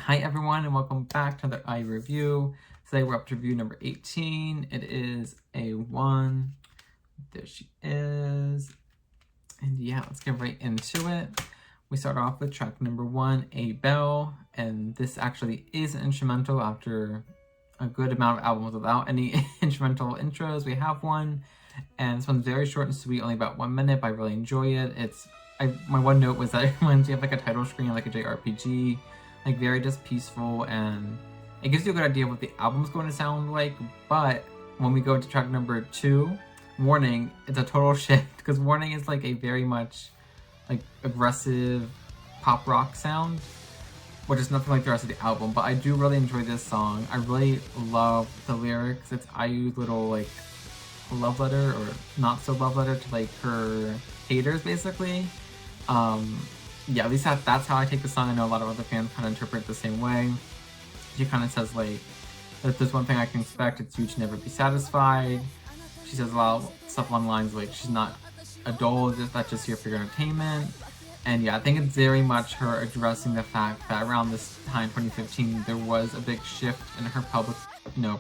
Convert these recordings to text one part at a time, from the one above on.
Hi everyone and welcome back to another IU review. Today we're up to review number 18. It is A1. There she is. And yeah, let's get right into it. We start off with track number 1, A Bell. And this actually is an instrumental after a good amount of albums without any instrumental intros. We have one. And this one's very short and sweet, only about 1 minute, but I really enjoy it. My one note was that it reminds me of like a title screen, like a JRPG. Like very just peaceful, and it gives you a good idea of what the album's going to sound like. But when we go into track number 2, Warning, it's a total shift because Warning is like a very much like aggressive pop rock sound, which is nothing like the rest of the album. But I do really enjoy this song. I really love the lyrics. It's IU's little like love letter, or not so love letter, to like her haters basically. Yeah, at least that's how I take the song. I know a lot of other fans kind of interpret it the same way. She kind of says like, if there's one thing I can expect, it's you to never be satisfied. She says a lot of stuff along the lines like she's not a doll, that's just here for your entertainment. And yeah, I think it's very much her addressing the fact that around this time, 2015, there was a big shift in her public,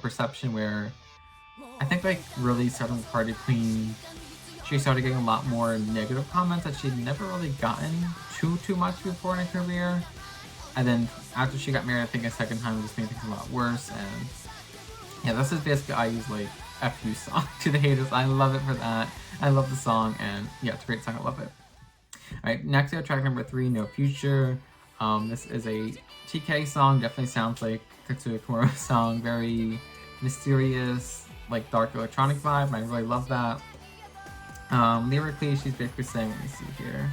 perception where I think like really starting with Party Queen, she started getting a lot more negative comments that she'd never really gotten too much before in her career. And then after she got married, I think a second time, it just made things a lot worse. And yeah, this is basically IU's like FU song to the haters. I love it for that. I love the song, and yeah, it's a great song. I love it. Alright, next we have track number 3, No Future. This is a TK song. Definitely sounds like Tetsuya Komura's song. Very mysterious, like dark electronic vibe, and I really love that. Lyrically, she's basically saying, let me see here.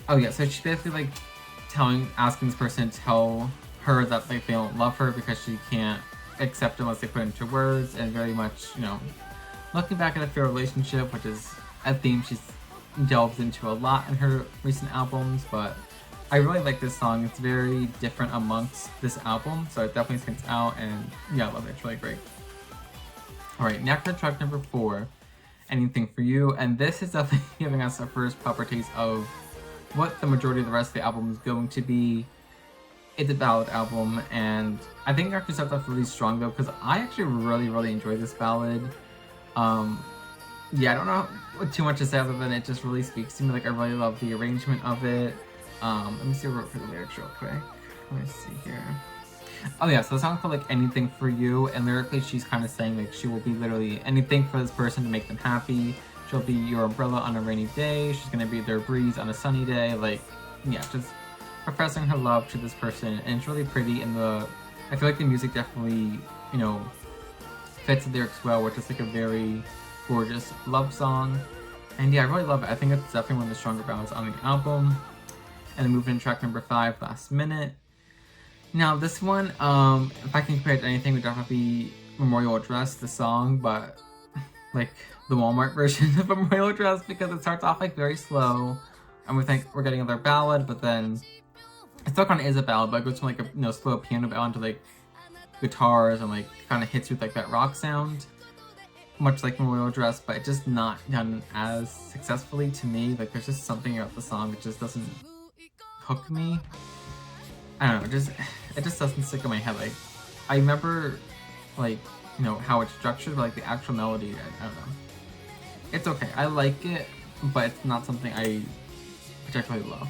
Oh yeah, so she's basically like asking this person to tell her that like they don't love her because she can't accept unless they put it into words, and very much, looking back at a fair relationship, which is a theme she's delved into a lot in her recent albums. But I really like this song. It's very different amongst this album, so it definitely stands out, and yeah, I love it. It's really great. Alright, next at track number 4, Anything For You, and this is definitely giving us our first proper taste of what the majority of the rest of the album is going to be. It's a ballad album, and I think it actually starts off really strong though, because I actually really enjoy this ballad. Yeah, I don't know too much to say other than it just really speaks to me. Like, I really love the arrangement of it. Let me see what I wrote for the lyrics real quick. Let me see here. Oh yeah, so the song's called like Anything For You, and lyrically she's kind of saying like she will be literally anything for this person to make them happy. She'll be your umbrella on a rainy day. She's gonna be their breeze on a sunny day. Like, yeah, just professing her love to this person, and it's really pretty. And I feel like the music definitely, fits the lyrics well, which is like a very gorgeous love song. And yeah, I really love it. I think it's definitely one of the stronger ballads on the album. And then moving to track number 5, Last Minute. Now this one, if I can compare it to anything, would definitely Memorial Address, the song, but like the Walmart version of Memorial Address, because it starts off like very slow, and we think we're getting another ballad, but then it still kind of is a ballad, but it goes from like a slow piano ballad to like guitars, and like kind of hits with like that rock sound, much like Memorial Address, but it's just not done as successfully to me. Like, there's just something about the song that just doesn't hook me. I don't know, it just doesn't stick in my head. Like, I remember like, how it's structured, but like the actual melody, I don't know. It's okay, I like it, but it's not something I particularly love.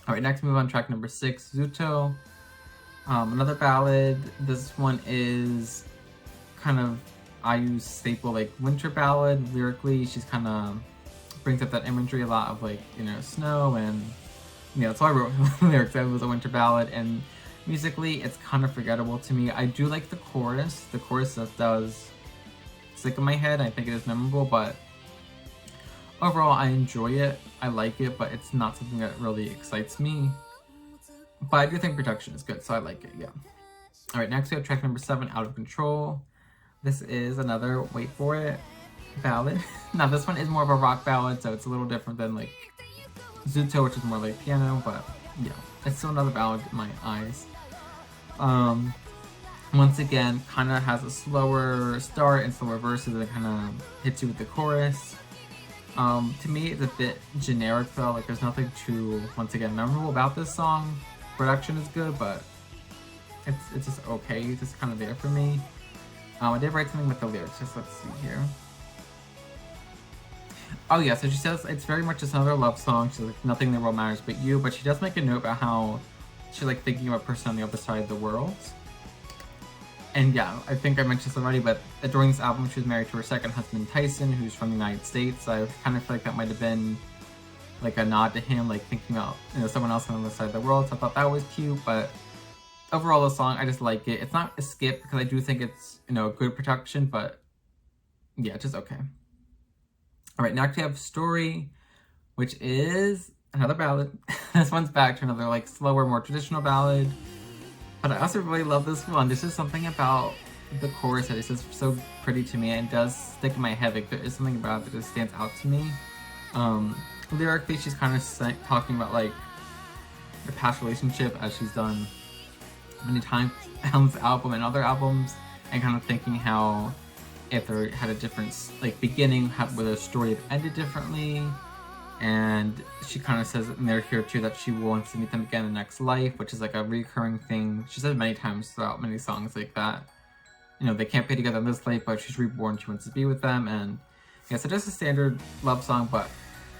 Alright, next move on, track number 6, Zutto. Another ballad. This one is kind of IU's staple, like winter ballad. Lyrically, she's kind of brings up that imagery a lot of like, snow, and that's why I wrote the lyrics. That was a winter ballad, and musically, it's kind of forgettable to me. I do like the chorus. The chorus does stick in my head. I think it is memorable, but overall, I enjoy it. I like it, but it's not something that really excites me. But I do think production is good, so I like it, yeah. Alright, next we have track number 7, Out of Control. This is another, wait for it, ballad. Now, this one is more of a rock ballad, so it's a little different than like Zutto, which is more like piano, but yeah, it's still another ballad in my eyes. Once again, kind of has a slower start and slower verses, and kind of hits you with the chorus. To me, it's a bit generic though. Like, there's nothing too, once again, memorable about this song. Production is good, but it's just okay. It's just kind of there for me. I did write something with the lyrics. Just let's see here. Oh yeah, so she says it's very much just another love song. She's like, nothing in the world matters but you. But she does make a note about how she's like thinking about a person on the other side of the world. And yeah, I think I mentioned this already, but during this album, she was married to her second husband, Tyson, who's from the United States. So I kind of feel like that might have been like a nod to him, like thinking about, you know, someone else on the other side of the world. So I thought that was cute, but overall, the song, I just like it. It's not a skip because I do think it's, you know, good production, but yeah, just okay. All right, next we have Story, which is another ballad. This one's back to another like slower, more traditional ballad. But I also really love this one. There's just something about the chorus that is just so pretty to me, and it does stick in my head. Like, there is something about it that just stands out to me. Lyrically, she's kind of talking about like the past relationship, as she's done many times on this album and other albums, and kind of thinking how if they had a different like beginning, where the story had ended differently. And she kind of says in there here too that she wants to meet them again in the next life, which is like a recurring thing. She says many times throughout many songs like that. You know, they can't be together in this life, but she's reborn, she wants to be with them. And yeah, so just a standard love song, but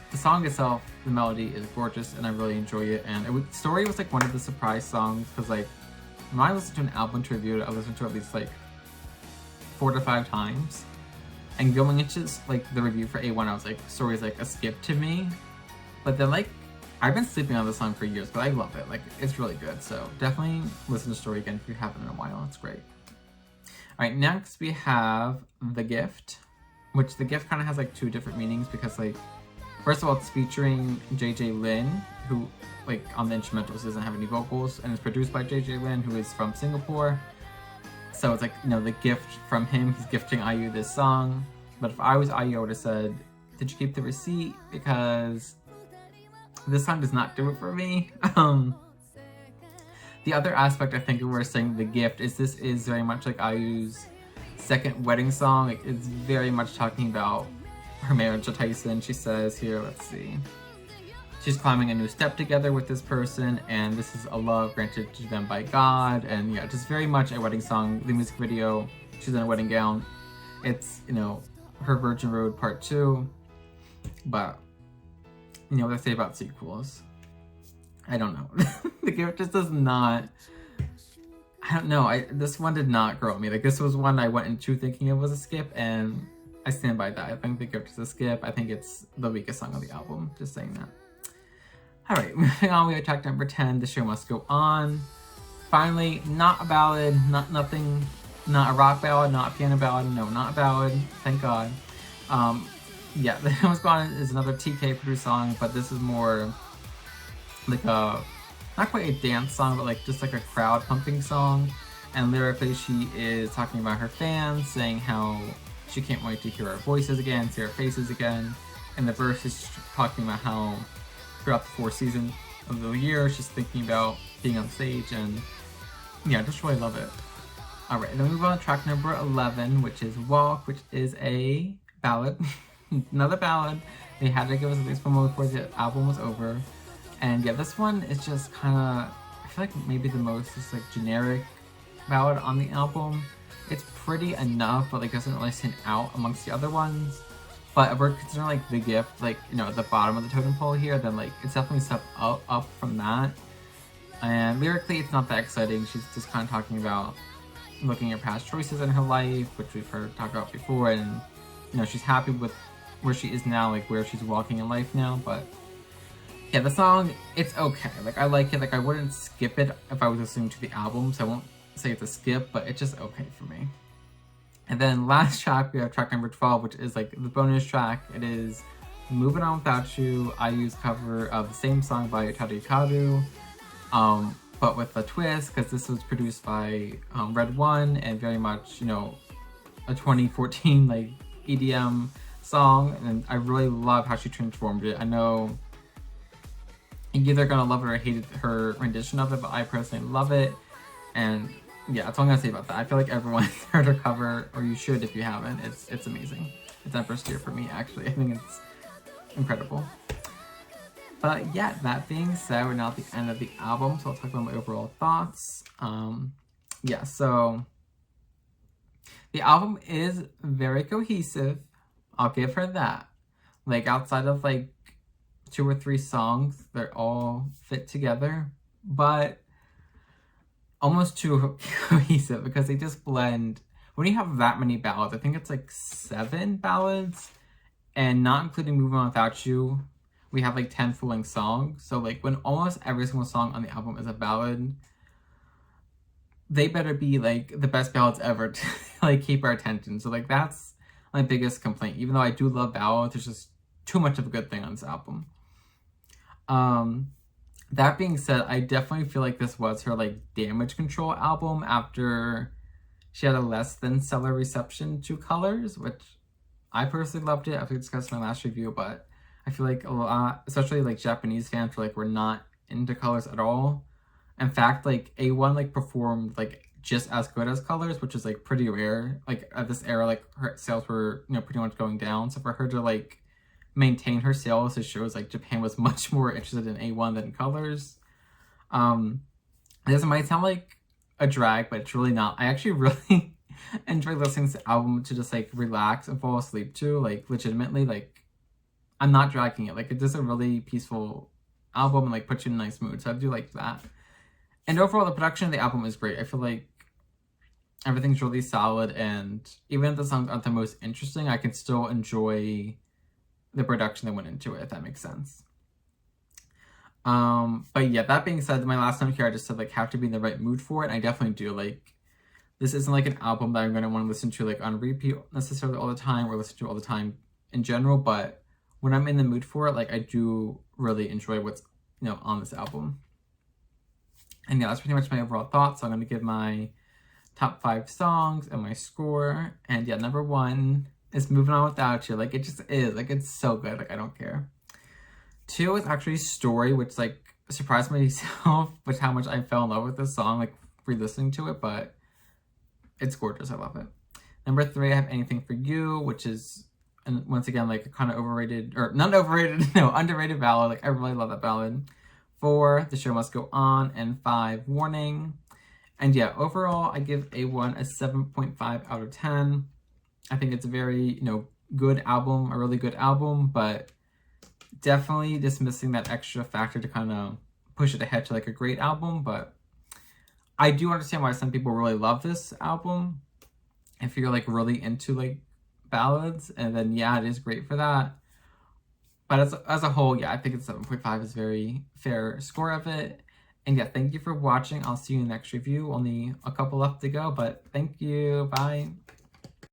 the song itself, the melody is gorgeous and I really enjoy it. And Story was like one of the surprise songs, because like when I listened to an album to review it, I listened to it at least like 4 to 5 times. And going into like the review for A1, I was like, Story's like a skip to me. But then like, I've been sleeping on this song for years, but I love it. Like, it's really good. So definitely listen to Story again if you haven't in a while. It's great. All right, next we have The Gift, which The Gift kind of has like 2 different meanings, because like, first of all, it's featuring JJ Lin, who like on the instrumentals doesn't have any vocals, and it's produced by JJ Lin, who is from Singapore. So it's like, you know, the gift from him. He's gifting IU this song. But if I was IU, I would have said, did you keep the receipt? Because this song does not do it for me. The other aspect I think we're saying The Gift is this is very much like IU's second wedding song. Like, it's very much talking about her marriage to Tyson. She says here, let's see. She's climbing a new step together with this person, and this is a love granted to them by God. And yeah, just very much a wedding song. The music video, she's in a wedding gown. It's, you know, her Virgin Road Part 2. But, you know what I say about sequels? I don't know. The Gift just does not... I don't know. This one did not grow on me. Like, this was one I went into thinking it was a skip, and I stand by that. I think The Gift is a skip. I think it's the weakest song on the album. Just saying that. Alright, moving on, we have track number 10, The Show Must Go On. Finally, not a ballad, not a rock ballad, not a piano ballad, no, not a ballad, thank God. Yeah, The Show Must Go On is another TK produced song, but this is more like a, not quite a dance song, but like just like a crowd pumping song. And lyrically, she is talking about her fans, saying how she can't wait to hear our voices again, see our faces again. And the verse is talking about how throughout the 4 seasons of the year, she's thinking about being on stage, and yeah, I just really love it. Alright, then we move on to track number 11, which is Walk, which is a ballad. Another ballad. They had to give us at least one more before the album was over. And yeah, this one is just kind of, I feel like maybe the most just like generic ballad on the album. It's pretty enough, but like doesn't really stand out amongst the other ones. But if we're considering like The Gift, like, you know, at the bottom of the totem pole here, then like it's definitely a step up from that. And lyrically, it's not that exciting. She's just kind of talking about looking at past choices in her life, which we've heard talk about before, and you know, she's happy with where she is now, like where she's walking in life now. But yeah, the song, it's okay. Like, I like it. Like, I wouldn't skip it if I was listening to the album, so I won't say it's a skip, but it's just okay for me. And then last track, we have track number 12, which is like the bonus track. It is Moving On Without You. I use cover of the same song by Taru Taru, but with a twist, because this was produced by Red One, and very much, you know, a 2014 like EDM song. And I really love how she transformed it. I know you're either gonna love it or hate her rendition of it, but I personally love it. And yeah, that's all I'm gonna say about that. I feel like everyone's heard her cover, or you should if you haven't. It's amazing. It's Empress tier for me, actually. I think it's incredible. But yeah, that being said, we're now at the end of the album, so I'll talk about my overall thoughts. Yeah, so the album is very cohesive. I'll give her that. Like, outside of like 2 or 3 songs, they're all fit together, but almost too cohesive because they just blend. When you have that many ballads, I think it's like 7 ballads, and not including Moving On Without You, we have like 10 full-length songs. So like when almost every single song on the album is a ballad, they better be like the best ballads ever to like keep our attention. So like that's my biggest complaint. Even though I do love ballads, there's just too much of a good thing on this album. That being said, I definitely feel like this was her like Damage Control album after she had a less than stellar reception to Colors, which I personally loved it. I've discussed in my last review, but I feel like a lot, especially like Japanese fans, were not into Colors at all. In fact, like A1 like performed like just as good as Colors, which is like pretty rare. Like at this era, like her sales were pretty much going down. So for her to like maintain her sales, it shows like Japan was much more interested in A1 than Colors. This might sound like a drag, but it's really not. I actually really enjoy listening to the album to just like relax and fall asleep to, like legitimately. Like I'm not dragging it. Like it's just a really peaceful album and like puts you in a nice mood. So I do like that. And overall, the production of the album is great. I feel like everything's really solid, and even if the songs aren't the most interesting, I can still enjoy the production that went into it, if that makes sense. But yeah, that being said, my last note here, I just said like have to be in the right mood for it. And I definitely do. Like this isn't like an album that I'm gonna want to listen to like on repeat necessarily all the time or listen to all the time in general, but when I'm in the mood for it, like I do really enjoy what's on this album. And yeah, that's pretty much my overall thoughts. So I'm gonna give my top 5 songs and my score. And yeah, number 1 is Moving On Without You. Like it just is. Like it's so good. Like I don't care. 2 is actually Story, which like surprised myself with how much I fell in love with this song, like re-listening to it, but it's gorgeous. I love it. Number 3, I have Anything For You, which is, and once again, like a kind of overrated, or not overrated, no, underrated ballad. Like I really love that ballad. 4, The Show Must Go On, and 5, Warning. And yeah, overall, I give A1 a 7.5 out of 10. I think it's a very, good album, a really good album, but definitely just missing that extra factor to kind of push it ahead to like a great album. But I do understand why some people really love this album. If you're like really into like ballads, and then yeah, it is great for that. But as a whole, yeah, I think it's 7.5 is very fair score of it. And yeah, thank you for watching. I'll see you in the next review. Only a couple left to go, but thank you. Bye.